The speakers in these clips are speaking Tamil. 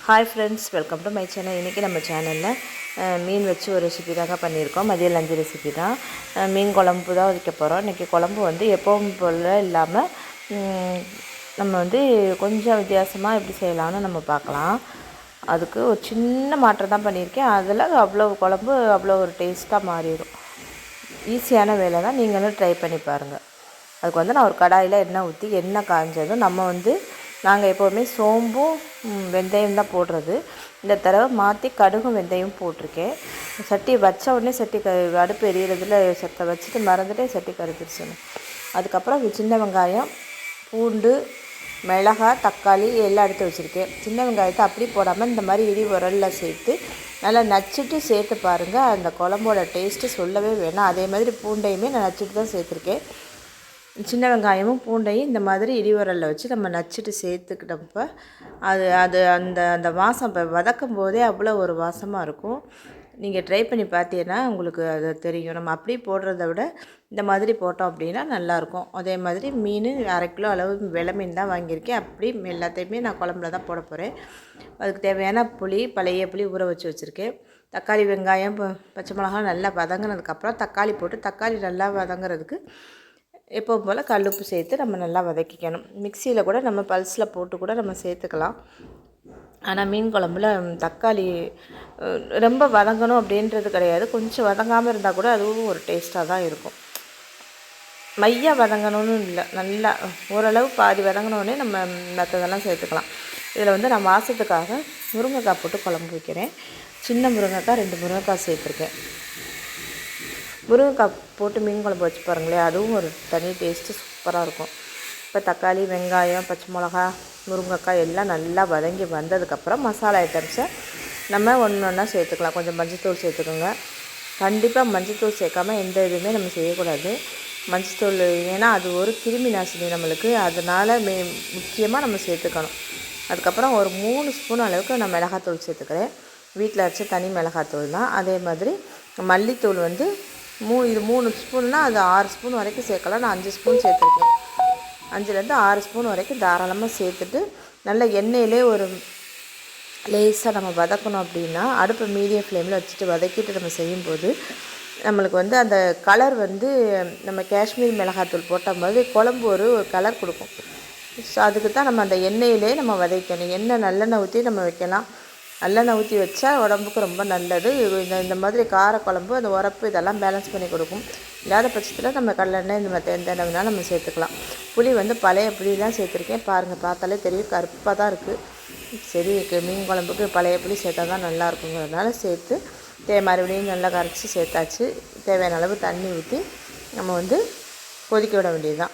Hi friends, welcome to my channel. இன்றைக்கி நம்ம சேனலில் மீன் வச்சு ஒரு ரெசிபி தாங்க பண்ணியிருக்கோம். மதிய லஞ்சு ரெசிபி தான். மீன் குழம்பு தான் வைக்க போகிறோம். இன்றைக்கி குழம்பு வந்து எப்பவும் போல் இல்லாமல் நம்ம வந்து கொஞ்சம் வித்தியாசமாக எப்படி செய்யலாம்னு நம்ம பார்க்கலாம். அதுக்கு ஒரு சின்ன மாற்றம் தான் பண்ணியிருக்கேன். அதில் அவ்வளோ குழம்பு அவ்வளோ ஒரு டேஸ்ட்டாக மாறிடும். ஈஸியான வேலை தான், நீங்களும் ட்ரை பண்ணி பாருங்கள். அதுக்கு வந்து நான் ஒரு கடாயில் எண்ணெய் ஊற்றி எண்ணெய் காய்ஞ்சதும் நம்ம வந்து நாங்கள் எப்போவுமே சோம்பும் வெந்தயம் தான் போடுறது. இந்த தடவை மாற்றி கடுகும் வெந்தயம் போட்டிருக்கேன். சட்டி வச்ச உடனே அடுப்பு எரியறதுல சட்டை வச்சுட்டு மறந்துட்டே சட்டி கருத்துருச்சுன்னு. அதுக்கப்புறம் சின்ன வெங்காயம், பூண்டு, மிளகாய், தக்காளி எல்லாம் எடுத்து வச்சுருக்கேன். சின்ன வெங்காயத்தை அப்படி போடாமல் இந்த மாதிரி இடி உரலில் சேர்த்து நல்லா நச்சுட்டு சேர்த்து பாருங்கள். அந்த குழம்போட டேஸ்ட்டு சொல்லவே வேணாம். அதே மாதிரி பூண்டையுமே நான் நச்சுட்டு தான் சேர்த்துருக்கேன். சின்ன வெங்காயமும் பூண்டையும் இந்த மாதிரி இடிவரலில் வச்சு நம்ம நச்சுட்டு சேர்த்துக்கிட்டப்போ அது அது அந்த அந்த வாசம் இப்போ வதக்கும் போதே அவ்வளோ ஒரு வாசமாக இருக்கும். நீங்கள் ட்ரை பண்ணி பார்த்தீங்கன்னா உங்களுக்கு அது தெரியும். நம்ம அப்படி போடுறத விட இந்த மாதிரி போட்டோம் அப்படின்னா நல்லாயிருக்கும். அதே மாதிரி மீன் 1/2 கிலோ அளவு வெலை மீன் தான் வாங்கியிருக்கேன். அப்படி எல்லாத்தையுமே நான் குழம்புல தான் போட போகிறேன். அதுக்கு தேவையான புளி, பழைய புளி ஊற வச்சு வச்சுருக்கேன். தக்காளி, வெங்காயம், பச்சை மிளகாய் நல்லா வதங்கினதுக்கப்புறம் தக்காளி போட்டு தக்காளி நல்லா வதங்குறதுக்கு எப்போவும் போல் கல்லுப்பு சேர்த்து நம்ம நல்லா வதக்கிக்கணும். மிக்சியில் கூட நம்ம பல்ஸில் போட்டு கூட நம்ம சேர்த்துக்கலாம். ஆனால் மீன் குழம்புல தக்காளி ரொம்ப வதங்கணும் அப்படின்றது கிடையாது. கொஞ்சம் வதங்காமல் இருந்தால் கூட அதுவும் ஒரு டேஸ்ட்டாக தான் இருக்கும். மையாக வதங்கணும்னு இல்லை, நல்லா ஓரளவு பாதி வதங்கினோடனே நம்ம மற்றதெல்லாம் சேர்த்துக்கலாம். இதில் வந்து நான் வாசத்துக்காக முருங்கைக்காய் போட்டு குழம்பு வைக்கிறேன். சின்ன முருங்கைக்காய் 2 முருங்கைக்காய் சேர்த்துருக்கேன். முருங்கைக்காய் போட்டு மீன் குழம்பு வச்சு பாருங்களேன், அதுவும் ஒரு தனி டேஸ்ட்டு சூப்பராக இருக்கும். இப்போ தக்காளி, வெங்காயம், பச்சை மிளகா, முருங்கைக்காய் எல்லாம் நல்லா வதங்கி வந்ததுக்கப்புறம் மசாலா ஐட்டம்ஸை நம்ம ஒன்று ஒன்றா சேர்த்துக்கலாம். கொஞ்சம் மஞ்சள்தூள் சேர்த்துக்கோங்க. கண்டிப்பாக மஞ்சள்தூள் சேர்க்காமல் எந்த இதுவுமே நம்ம செய்யக்கூடாது. மஞ்சள்தூள் ஏன்னா அது ஒரு கிருமி நாசினி நம்மளுக்கு, அதனால் முக்கியமாக நம்ம சேர்த்துக்கணும். அதுக்கப்புறம் ஒரு 3 ஸ்பூன் அளவுக்கு நான் மிளகாத்தூள் சேர்த்துக்கிறேன். வீட்டில் வச்ச தனி மிளகாத்தூள் தான். அதே மாதிரி மல்லித்தூள் வந்து இது 3 ஸ்பூன்னால் அது 6 ஸ்பூன் வரைக்கும் சேர்க்கலாம். நான் 5 ஸ்பூன் சேர்த்துருக்கேன். 5லேருந்து 6 ஸ்பூன் வரைக்கும் தாராளமாக சேர்த்துட்டு நல்லா எண்ணெயிலே ஒரு லேசாக நம்ம வதக்கணும். அப்படின்னா அடுப்பை மீடியம் ஃப்ளேமில் வச்சுட்டு வதக்கிட்டு நம்ம செய்யும்போது நம்மளுக்கு வந்து அந்த கலர் வந்து நம்ம காஷ்மீர் மிளகாத்தூள் போட்ட மாதிரி குழம்பு ஒரு கலர் கொடுக்கும். ஸோ அதுக்கு தான் நம்ம அந்த எண்ணெயிலே நம்ம வதக்கணும். எண்ணெய் நல்லெண்ணெய் ஊற்றி நம்ம வைக்கலாம். நல்லெண்ணெய் ஊற்றி வச்சா உடம்புக்கு ரொம்ப நல்லது. இந்த மாதிரி காரக்குழம்பு அந்த உரப்பு இதெல்லாம் பேலன்ஸ் பண்ணி கொடுக்கும். இல்லாத பட்சத்தில் நம்ம கடலெண்ணெய் இந்த மாதிரி எந்த எண்ணெய் வேணாலும் நம்ம சேர்த்துக்கலாம். புளி வந்து பழைய புளி தான் சேர்த்துருக்கேன். பாருங்கள், பார்த்தாலே தெரியும், கருப்பாக தான் இருக்குது. சரி, மீன் குழம்புக்கு பழைய புளி சேர்த்தா தான் நல்லாயிருக்குங்கிறதுனால சேர்த்து மறுபடியும் நல்லா கரைச்சி சேர்த்தாச்சு. தேவையான அளவு தண்ணி ஊற்றி நம்ம வந்து கொதிக்க விட வேண்டியது தான்.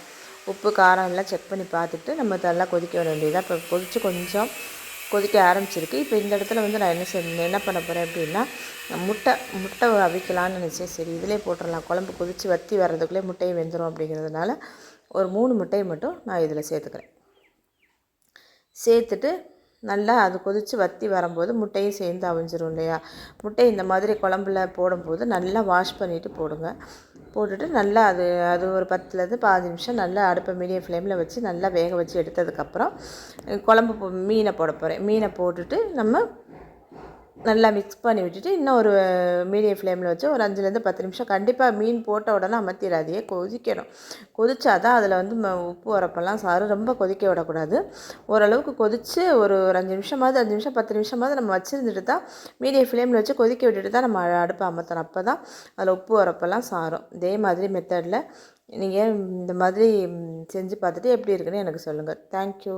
உப்பு காரம் எல்லாம் செக் பண்ணி பார்த்துட்டு நம்ம இதெல்லாம் கொதிக்க விட வேண்டியது தான். இப்போ கொஞ்சம் கொதிக்க ஆரம்பிச்சிருக்கு. இப்போ இந்த இடத்துல வந்து நான் என்ன பண்ண போகிறேன் அப்படின்னா, முட்டை அவிக்கலான்னு நினச்சேன். சரி, இதிலே போட்டுடலாம், குழம்பு கொதித்து வற்றி வர்றதுக்குள்ளே முட்டையை வெந்துடும் அப்படிங்கிறதுனால ஒரு 3 முட்டையை மட்டும் நான் இதில் சேர்த்துக்கிறேன். சேர்த்துட்டு நல்லா அது கொதித்து வற்றி வரும்போது முட்டையும் சேர்ந்து அவிஞ்சிரும் இல்லையா. முட்டை இந்த மாதிரி குழம்புல போடும்போது நல்லா வாஷ் பண்ணிவிட்டு போடுங்க. போட்டுட்டு நல்லா அது ஒரு 10லேருந்து 15 நிமிஷம் நல்லா அடுப்பை மீடியம் ஃப்ளேமில் வச்சு நல்லா வேக வச்சு எடுத்ததுக்கப்புறம் குழம்பு மீனை போட போகிறேன். மீனை போட்டுட்டு நம்ம நல்லா மிக்ஸ் பண்ணி விட்டுட்டு இன்னும் ஒரு மீடியம் ஃப்ளேமில் வச்சு ஒரு 5லேருந்து 10 நிமிஷம் கண்டிப்பாக மீன் போட்ட உடனே அமர்த்திடாதையே, கொதிக்கணும். கொதிச்சா தான் அதில் வந்து உப்பு உரப்பெல்லாம் சாரும். ரொம்ப கொதிக்க விடக்கூடாது. ஓரளவுக்கு கொதித்து ஒரு 5 நிமிஷமாவது 5 நிமிஷம் 10 நிமிஷமாவது நம்ம வச்சுருந்துட்டு தான் மீடியம் ஃப்ளேமில் வச்சு கொதிக்க விட்டுட்டு தான் நம்ம அடுப்பை அமர்த்தணும். அப்போ தான் அதில் உப்பு உரப்பெல்லாம் சாரும். இதே மாதிரி மெத்தடில் நீங்கள் இந்த மாதிரி செஞ்சு பார்த்துட்டு எப்படி இருக்குன்னு எனக்கு சொல்லுங்கள். தேங்க்யூ.